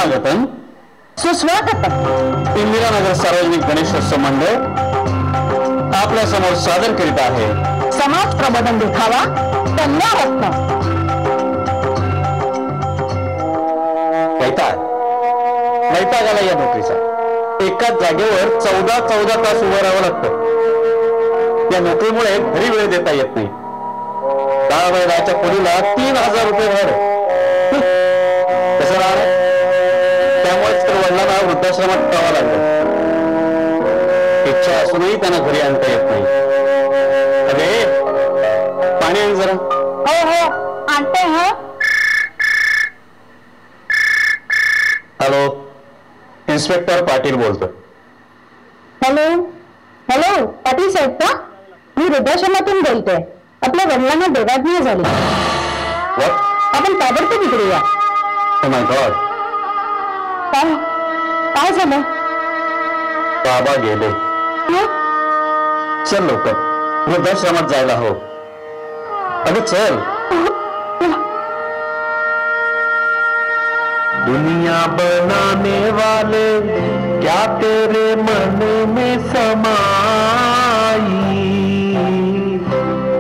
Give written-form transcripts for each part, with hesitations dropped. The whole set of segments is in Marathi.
स्वागतम सुस्वागतम. इंदिरानगर सार्वजनिक गणेशोत्सव मंडळ आपल्या समोर सादर करीत आहे समाज प्रबोधन देखावा कन्यारत्न. वैताग आला या नोकरीचा. एकाच जागेवर 14 तास उभं राहावं लागतं. या नोकरीमुळे घरी वेळ देता येत नाही. 10 वयाच्या खोलीला 3000 रुपये भाडं. कसं राहणार? त्यामुळेच तर वडिलांना वृद्धाश्रमात ठेवावं लागलं. इच्छा असूनही त्यांना घरी आणता येत नाही. अरे पाणी आण जरा. हो हो आणते. हॅलो, इन्स्पेक्टर पाटील बोलतोय. हॅलो हॅलो, पाटील साहेब का? मी वृद्धाश्रमातून बोलतोय. आपल्या वडिलांना देवाज्ञा झाली. आपण ताबडतोब इकडे या. Oh my God. काय झालं? बाबा गेले. चल लवकर, वृद्धाश्रमात जायला हो. अगं चल. दुनिया बनाने वाले क्या तेरे मन में समाई,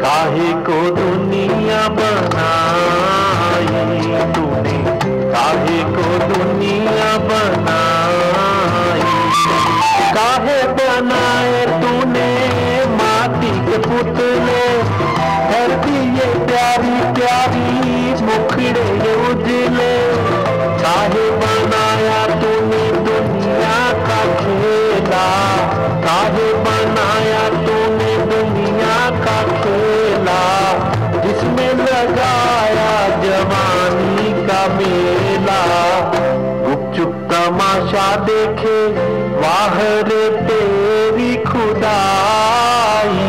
काहे को दुनिया बनाई तूने, काहे को दुनिया बनाई, काहे बनाए तूने माटी के पुतले, धरती ये प्यारी प्यारी मुखड़े ये उजले, काहे बनाया तूने दुनिया का खेला, काहे बनाया तूने दुनिया का खेला, जिसमें लगाया जवानी का मेला, गुपचुप तमाशा देखे वाह रे तेरी खुदाई.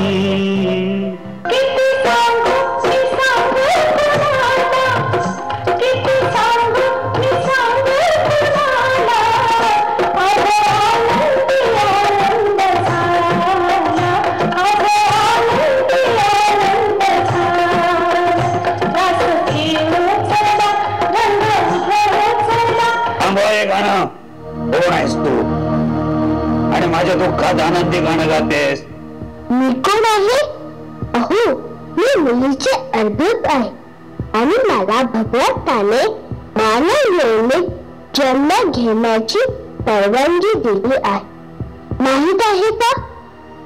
गाणं कोण आहेस तू आणि माझ्या दुःखात आनंदी गाणं गातेस? मी कोण आहे? अहो, मी मुलीचे अर्भक आहे आणि मला भगवंताने मानव योनीत जन्म घेण्याची परवानगी दिली आहे. माहित आहे का?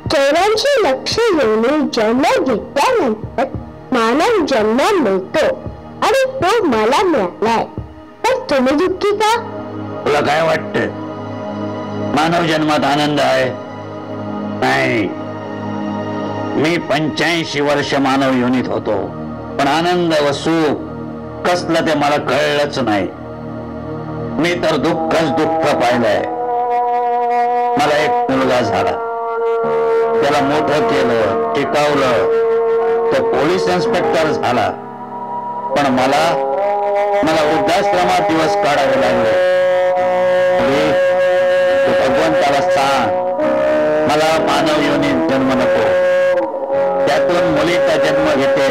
84 लक्ष योनी जन्म घेतल्यानंतर मानव जन्म मिळतो आणि तो मला मिळालाय. तर तुम्ही दुःखी का? तुला काय वाटतं? मानव जन्मात आनंद आहे? नाही. मी 85 वर्ष मानव योनीत होतो, पण आनंद व सुख कसलं ते मला कळलंच नाही. मी तर दुःखच दुःख पाहिलंय. मला एक मुलगा झाला, त्याला मोठं केलं, टिकवलं, तो पोलीस इन्स्पेक्टर झाला. पण मला वृद्धाश्रमात दिवस काढावे लागले. तू भगवंताला सांग, मला मानव योनीत जन्म नको. त्यातून मुलीचा जन्म घेते,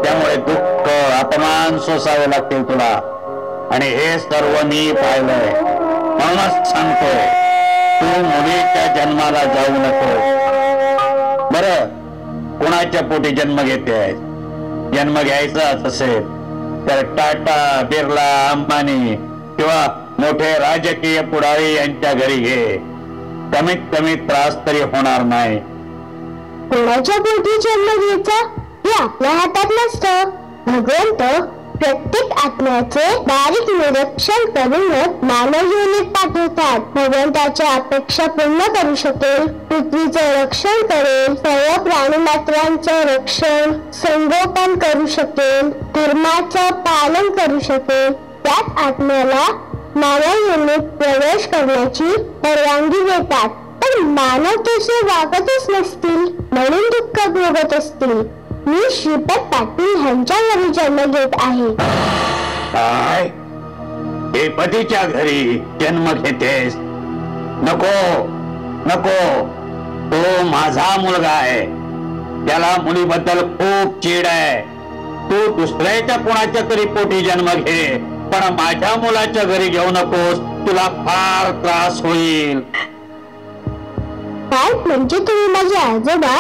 त्यामुळे दुःख अपमान सोसावे लागतील तुला. आणि हे सर्व मी पाहिलंय. म्हणूनच सांगतोय, तू मुलीच्या जन्माला जाऊ नको. बरं, कुणाच्या पोटी जन्म घेतेस? जन्म घ्यायचाच असेल तर टाटा, बिर्ला, अंबानी किंवा मोठे राजकीय पुढारी यांच्या घरी घे. कमीत कमी त्रास तरी होणार नाही. कोणाच्या पोटी जन्म घ्यायचा हे आपल्या हातात नसतं. भगवंत प्रत्येक आत्म्याचे बारीक निरीक्षण करूनच मानव योनीत पाठवतात. भगवंताच्या अपेक्षा पूर्ण करू शकेल, पृथ्वीचं रक्षण करेल, सर्व प्राणीमात्रांचं रक्षण संगोपन करू शकेल, धर्माचं पालन करू शकेल, त्याच आत्म्याला मानव योनीत प्रवेश करण्याची परवानगी देतात. तर मानव तसे वागतच नसतील, म्हणून दुःख भोगत असतील. मी श्रीपत पाटील ह्यांच्या घरी जन्म घेत आहे. काय? हे पतीच्या घरी जन्म घेतेस? नको नको, तो माझा मुलगा आहे. त्याला मुलीबद्दल खूप चीड आहे. तू दुसऱ्याच्या कोणाच्या तरी पोटी जन्म घे, पण माझ्या मुलाच्या घरी घेऊ नकोस, तुला फार त्रास होईल. काय म्हणजे तुम्ही माझे आजोबा?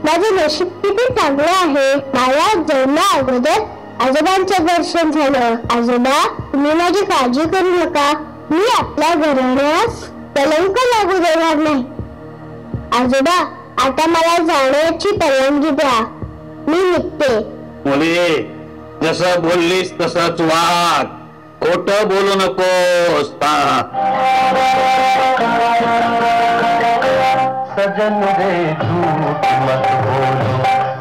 माझं नशीब किती चांगलं आहे. मला जन्मा अगोदर आजोबांचं दर्शन झालं. आजोबा, तुम्ही माझी काळजी करू नका. मी आपल्या घराण्यास कलंक लागू देणार नाही. आजोबा, आता मला जाण्याची परवानगी द्या. मी निघते. मुली, जसं बोललीस तसंच वाग. खोट बोलू नकोस. सजन रे झूठ मत बोलो,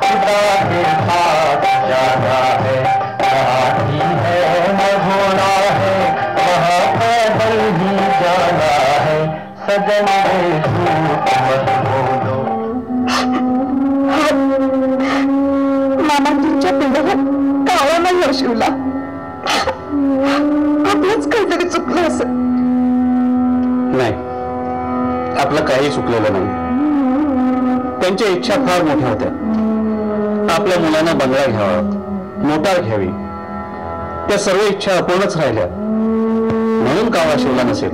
खुदा के पास जाना है, राही है न होना है, वहाँ पैदल ही जाना है. सजन रे झूठ मत बोलो. मामा, तुमच्या पिढ्याला काळा नाही शिवला. आपलंच काहीतरी चुकलं असं. नाही, आपलं काही चुकलेलं नाही. त्यांच्या इच्छा फार मोठ्या होत्या. आपल्या मुलांना बंगला घ्यावा, मोटार घ्यावी. त्या सर्व इच्छा अपूर्णच राहिल्या, म्हणून कावळा शिवला नसेल.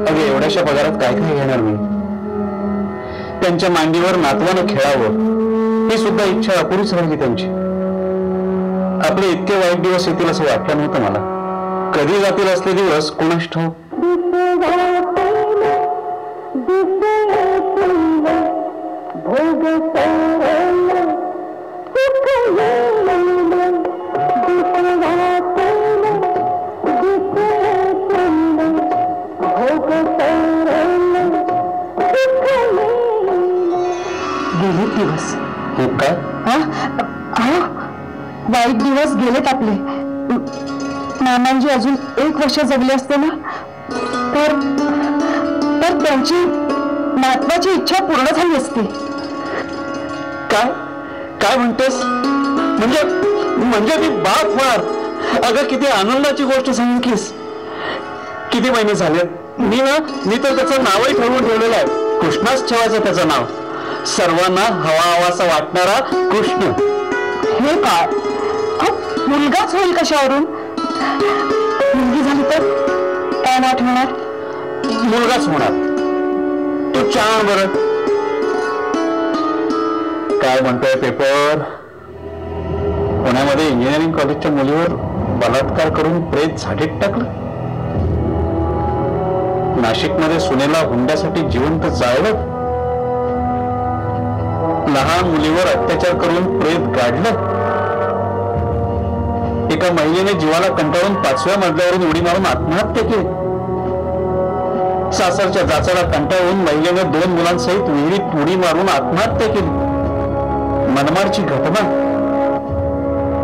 अगे, एवढ्याशा पगारात काय काय घेणार मी? त्यांच्या मांडीवर नातवानं खेळावं, ही सुद्धा इच्छा अपुरीच राहिली त्यांची. आपले इतके वाईट दिवस येतील असं वाटलं नव्हतं मला. कधी जातील असले दिवस कोणास ठाऊक. गेले दिवस. काय? वाईट दिवस गेलेत आपले. मामांजी अजून 1 वर्ष जगले असते ना, तर त्यांची नातवाची इच्छा पूर्ण झाली असती. काय काय म्हणतेस? म्हणजे मी बाप होणार. अगं, किती आनंदाची गोष्ट सांगितलीस. किती महिने झाले. मी तर त्याचं नावही ठरवून ठेवलेलं आहे. कृष्णाच ठेवायचं त्याचं नाव. सर्वांना हवाहवासा वाटणारा कृष्ण. हे काय, मुलगाच होईल कशावरून? मुलगी झाली तर काय नाव ठेवणार? मुलगाच होणार. तू छान. बरं, काय म्हणतोय पेपर? पुण्यामध्ये इंजिनिअरिंग कॉलेजच्या मुलीवर बलात्कार करून प्रेत झाडीत टाकलं. नाशिकमध्ये सुनेला हुंड्यासाठी जिवंत जाळलं. लहान मुलीवर अत्याचार करून प्रेत गाडलं. एका महिलेने जीवाला कंटाळून 5व्या मजल्यावरून उडी मारून आत्महत्या केली. सासरच्या जाचाला कंटाळून महिलेने 2 मुलांसहित विहिरीत उडी मारून आत्महत्या केली. मनमाडची घटना.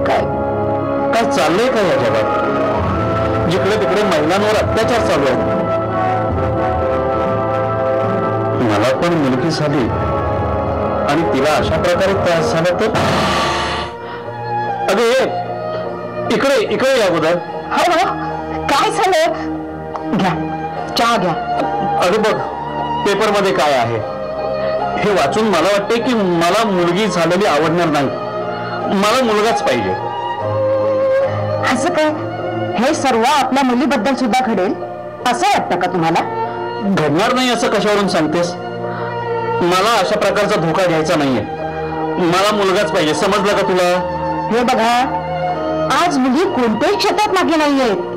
काय काय चाललंय का या जगात? जिकडे तिकडे महिलांवर अत्याचार चालू आहे. मला पण मुलगी झाली आणि तिला अशा प्रकारे त्रास झाला तर? अगं, इकडे या अगोदर. काय झालं? घ्या, चहा घ्या. अगं बघ, पेपर मध्ये काय आहे हे वाचून मला वाटते की मला मुलगी झालेली आवडणार नाही. मला मुलगाच पाहिजे. असं काय? हे सर्व आपल्या मुलीबद्दल सुद्धा घडेल असं वाटतं का तुम्हाला? घडणार नाही असं कशावरून सांगतेस? मला अशा प्रकारचा धोका घ्यायचा नाहीये. मला मुलगाच पाहिजे. समजलं का तुला? हे बघा, आज मुली कोणत्याही क्षेत्रात मागे नाहीयेत.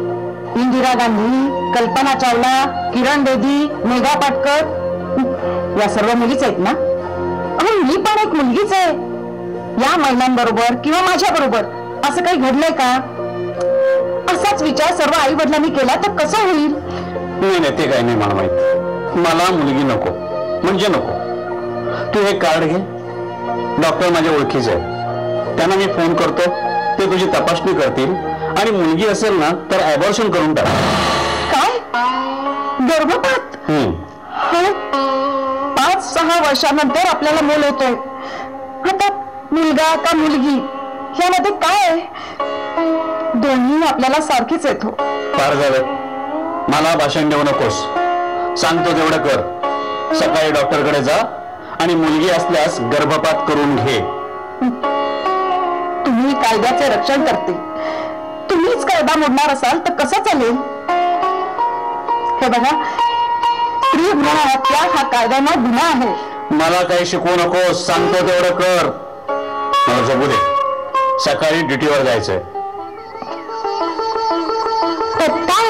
इंदिरा गांधी, कल्पना चावला, किरण बेदी, मेघा पाटकर या सर्व मुलीच आहेत ना? मी पण एक मुलगीच आहे. या महिलांबरोबर किंवा माझ्या बरोबर असं काही घडलंय का? असाच विचार सर्व आई वडिलांनी केला तर कसं होईल? नाही, ते काही नाही मला माहित. मला मुलगी नको म्हणजे नको. तू हे कार्ड घे. डॉक्टर माझ्या ओळखीचे आहे. त्यांना मी फोन करतो. ते तुझी तपासणी करतील आणि मुलगी असेल ना तर ॲबॉर्शन करून टाक. काय? गर्भपात? 5-6 वर्षानंतर आपल्याला मूल होतोय. आता मुलगा का मुलगी यामध्ये काय आहे? दोन्ही आपल्याला सारखीच येतो. फार झालं. मला भाषण देऊ नकोस. सांगतो तेवढं कर. सकाळी डॉक्टरकडे जा आणि मुलगी असल्यास गर्भपात करून घे. तुम्ही कायद्याचे रक्षण करते तुम्हीच कायदा मोडणार असाल तर कसं चालेल? हे बघा, स्त्री भ्रूण हत्या हा कायद्यानं गुन्हा आहे. मला काही शिकवू नको, सांगतो तेवढं कर. मला झोपू दे, सकाळी ड्युटीवर जायचंय. पप्पा,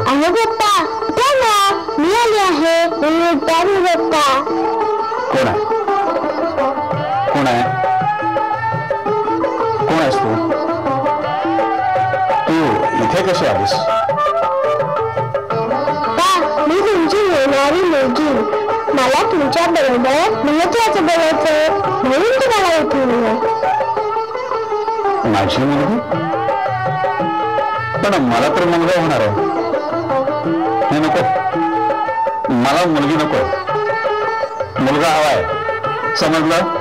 अहो पप्पा, उठा ना, मी आली आहे. पप्पा. कोण आहे? कोण आहे? कोण आहेस तू? तू इथे कशी आलीस? मी तुमची येणारी मुलगी. मला तुमच्या बरोबर महत्वाचं बोलायचं, म्हणून तुम्हाला उठवलं. माझी मुलगी? पण मला तर मुलगा होणार आहे. हे नको, मला मुलगी नको, मुलगा हवाय. समजलं?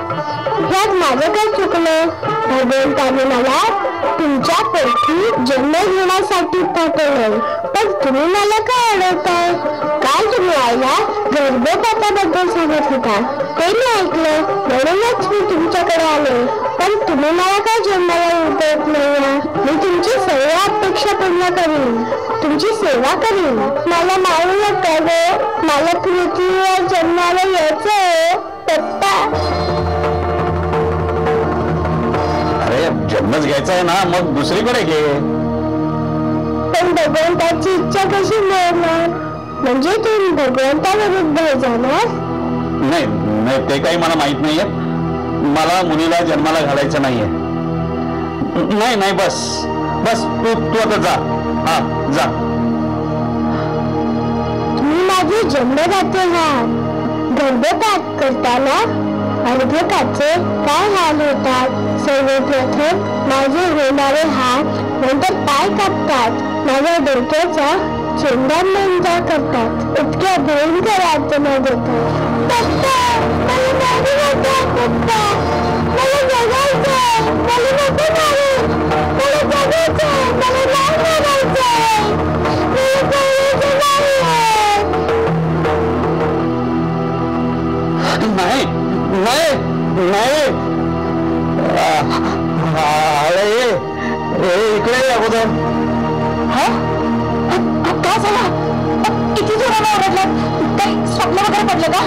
ह्यात माझं काय चुकलं? भगवंताने मला तुमच्या पोटी जन्म घेण्यासाठी पाठवलं, पण तुम्ही मला काय अडवताय? काल तुम्ही आईला गर्भपाताबद्दल सांगत होता, ते मी ऐकलं, म्हणूनच मी तुमच्याकडे आले. पण तुम्ही मला काय जन्माला उठवत नाही? मी तुमची सर्व अपेक्षा पूर्ण करीन, तुमची सेवा करीन. मला मारू नका गं, मला पृथ्वीवर जन्माला यायचंय पप्पा. अरे जन्मच घ्यायचा आहे ना, मग दुसरीकडे घे. पण भगवंताची इच्छा कशी मिळणार? म्हणजे तुम्ही भगवंताविरुद्ध जाणार? नाही नाही, ते काही मला माहित नाहीये. मला मुलीला जन्माला घालायचं नाहीये. नाही नाही, बस बस, तू आता जा. हा जा. तुम्ही माझे जन्मदाते आहात. गर्भपात करताना अर्भकाचे काय हाल होतात? सर्वप्रथम माझे होणारे हात, नंतर पाय कापतात, माझ्या डोक्याचा चेंडामेंढा करतात, इतक्या भयंकर यातना देतात. पप्पा, मला मारू नका पप्पा, मला जगायचंय, मला नको मारू, मला जगायचंय, मला नाही मारायचंय, मला करायचं नाहीये. नाही नाही नाही, इकडे अगोदर. काय झालं? किती जोराने ओरडलं? काही स्वप्न वगैरे पडलं का?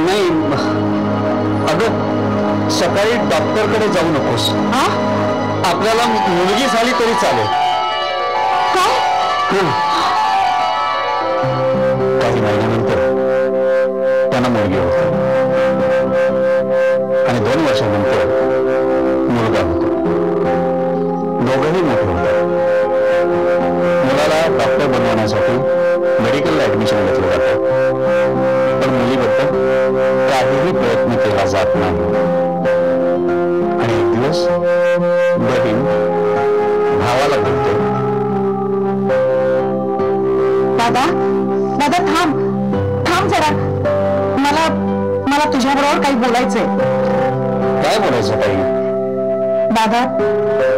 नाही अगं, सकाळी डॉक्टरकडे जाऊ नकोस. आपल्याला मुलगी झाली तरी चालेल. काही महिन्यानंतर त्यांना मुलगी होते आणि 2 वर्षानंतर मुलगा होतो. दोघंही मोठे होतात. मुलाला डॉक्टर बनवण्यासाठी मेडिकलला ऍडमिशन घेतलं जातं, पण मुलीबद्दल काहीही प्रयत्न केला जात नाही. आणि एक दिवस बहीण भावाला बोलते, दादा दादा, थांब थांब जरा, मला तुझ्याबरोबर काही बोलायचंय. काय बोलायचं ताई? दादा,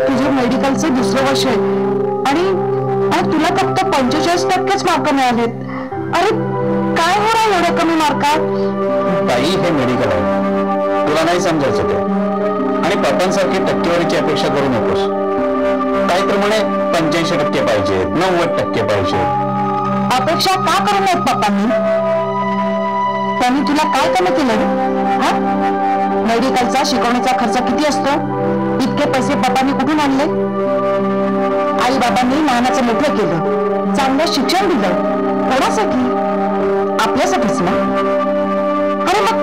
तुझं मेडिकलचं 2रं वर्ष आहे आणि तुला फक्त 45% मार्क मिळालेत. अरे काय होणार एवढ्या कमी मार्कात? ताई, हे मेडिकल आहे, तुला नाही समजायचं ते. आणि पप्पांसारखी टक्केवारीची अपेक्षा करू नकोस. काही प्रमाणे 85% पाहिजे, 90% पाहिजे. अपेक्षा का करू नयेत पप्पांनी? त्यांनी तुला काय कमी केलं? मेडिकलचा शिकवण्याचा खर्च किती असतो? इतके पैसे पप्पांनी कुठून आणले? आई बाबांनी लहानाचं मोठं केलं, चांगलं शिक्षण दिलं. कोणासाठी? आपल्यासाठीच ना. अरे मग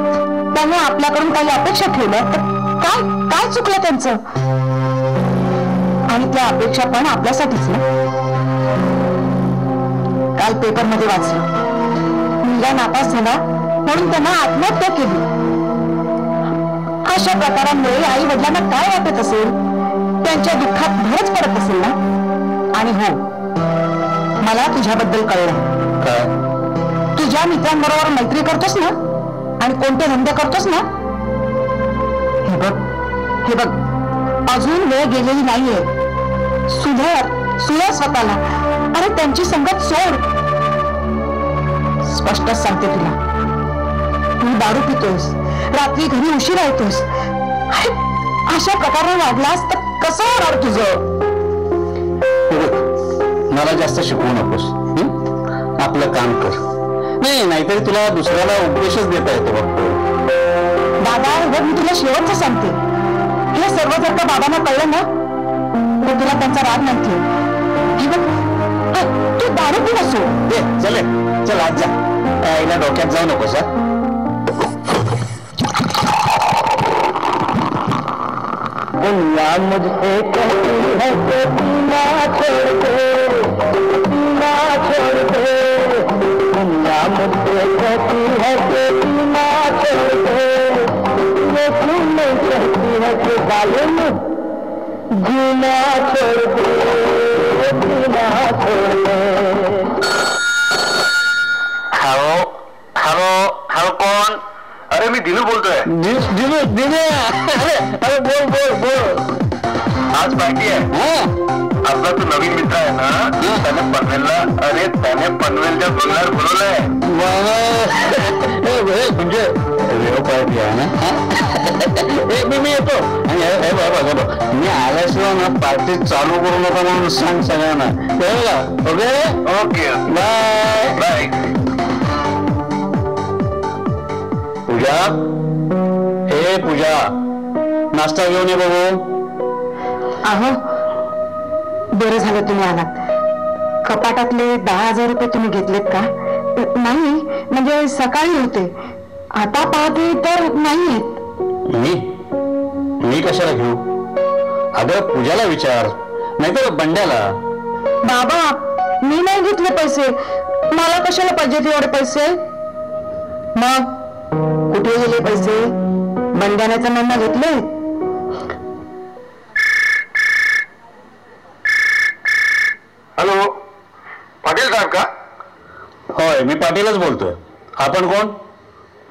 त्याने आपल्याकडून काही अपेक्षा ठेवल्या तर काय काय चुकलं त्यांचं? आणि त्या अपेक्षा पण आपल्यासाठीच ना. काल पेपरमध्ये वाचलं, मुलगा नापास झाला म्हणून त्यांना आत्महत्या केली. अशा प्रकारांमुळे आई वडिलांना काय वाटत असेल? त्यांच्या दुःखात भरच पडत असेल ना. आणि हो, मला तुझ्याबद्दल कळलं. काय? तुझ्या मित्रांबरोबर मैत्री करतोस ना आणि कोणते धंदे करतोस ना. हे बघ, अजून वेळ गेलेली नाहीये. सुधर स्वतःला. अरे त्यांची संगत सोड. स्पष्टच सांगते तुला, तू दारू पितोस, रात्री घरी उशीर येतोस. अशा प्रकारे वागलास तर कसं होणार तुझं? मला जास्त शिकवू नकोस. आपलं काम कर. नाही नाहीतरी तुला दुसऱ्याला उपदेशच देता येतो बघ. दादा बघ, मी तुला शेवटचं सांगते, हे सर्व जर का बाबांना कळलं ना तर तुला त्यांचा राग नाही ठेव. हे बघ, तू दारू पिऊ नसो. चल आज जा. आईला डोक्यात जाऊ नकोस. दुनिया मुझसे कहती है कि पीना छोड़ दे, पीना छोड़ दे. दुनिया मुझसे कहती है कि पीना छोड़ दे, लेकिन नहीं कहती है कि जालिम जीना छोड़ दे, जीना छोड़ दे. हॅलो हॅलो हॅलो, कोण? अरे मी दिनू बोलतोय. दिनू अरे बोल. आज पार्टी आहे. आपला तो नवीन मित्र आहे ना, त्याने पनवेलच्या बंगल्यावर बोलवलंय. म्हणजे रेव पार्टी आहे ना. मी येतो. मी आल्याशिवाय ना पार्टी चालू करू नका म्हणून सांग सगळ्यांना. Okay bye bye. पूजा, हे पूजा, नाश्ता घेऊन ये बघू. अहो, बरं झालं तुम्ही आलात. कपाटातले 10,000 रुपये तुम्ही घेतलेत का? नाही, म्हणजे सकाळी होते, आता पाहते तर नाही आहेत. मी कशाला घेऊ? अगं पूजाला विचार, नाहीतर बंड्याला. बाबा, मी नाही घेतले पैसे. मला कशाला पाहिजे एवढे पैसे? मग कुठे गेले पैसे? बंड्याने तर नन्ना घेतले. हॅलो, पाटील साहेब का? होय, मी पाटीलच बोलतोय. आपण कोण?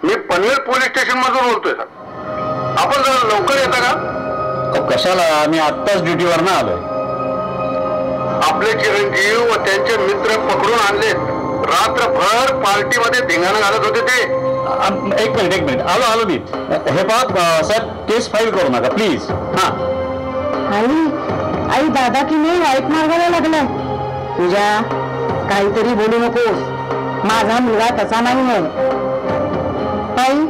मी पनवेल पोलीस स्टेशन मधून बोलतोय. आपण जरा लवकर येता का? कशाला? मी आत्ताच ड्युटीवर ना आलोय. आपले चिरंजीव व त्यांचे मित्र पकडून आणलेत. रात्रभर पार्टीमध्ये धिंगाणा घालत होते ते. एक मिनिट आलो मी. हे पहा साहेब, केस फाईल करू नका प्लीज. हा, आई दादा की नाही वाईट मार्गाला लागलाय. तुझ्या काहीतरी बोलू नकोस. माझा मुलगा तसा नाही आहे. आई,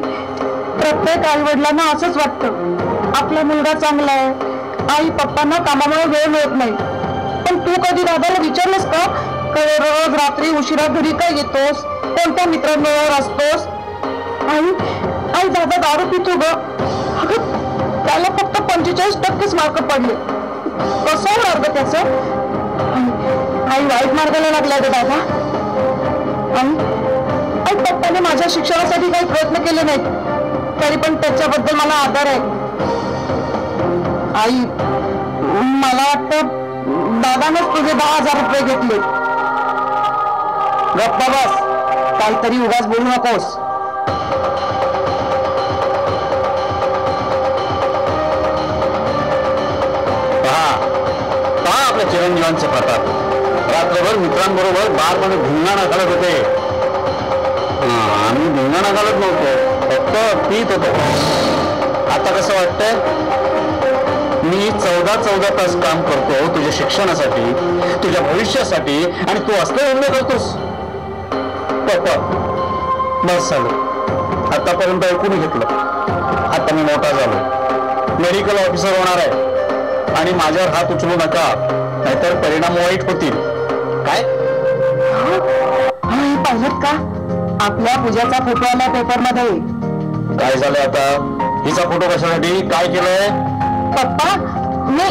प्रत्येक आई वडिलांना असंच वाटतं, आपला मुलगा चांगला आहे. आई पप्पांना कामामुळे वेळ मिळत नाही. पण तू कधी दादाला विचारलंस का रोज रात्री उशिरा घरी काय येतोस, कोणत्या मित्रांबरोबर असतोस? आई दादा दारू पितो ग. अगं, त्याला फक्त 45% मार्क पडले. कसं होणार ग त्याचं? आई वाईट मार्गाला लागलाय ग दादा. आई पप्पाने माझ्या शिक्षणासाठी काही प्रयत्न केले नाहीत, तरी पण त्याच्याबद्दल मला आदर आहे. आई, मला वाटतं दादानेच तुझे 10,000 रुपये घेतले. गप्पा बस, काहीतरी उगाच बोलू नकोस. पहा आपल्या चिरंजीवांचे प्रताप. रात्रभर मित्रांबरोबर बारमध्ये धिंगाणा घालत होते. आम्ही धिंगाणा घालत नव्हतो, फक्त पीत होतो. आता कसं वाटतंय? मी 14 तास काम करतो तुझ्या शिक्षणासाठी, तुझ्या भविष्यासाठी, आणि तू असले उल्लेख करतोस. बस झालं. आतापर्यंत ऐकून घेतलं. आता मी मोठा झालो, मेडिकल ऑफिसर होणार आहे. आणि माझ्यावर हात उचलू नका, नाहीतर परिणाम वाईट होतील. काय? पाहिलं का? आपल्या पूजाचा फोटो आला पेपर मध्ये. काय झालं आता? हिचा फोटो कशासाठी? काय केलंय? पप्पा, मी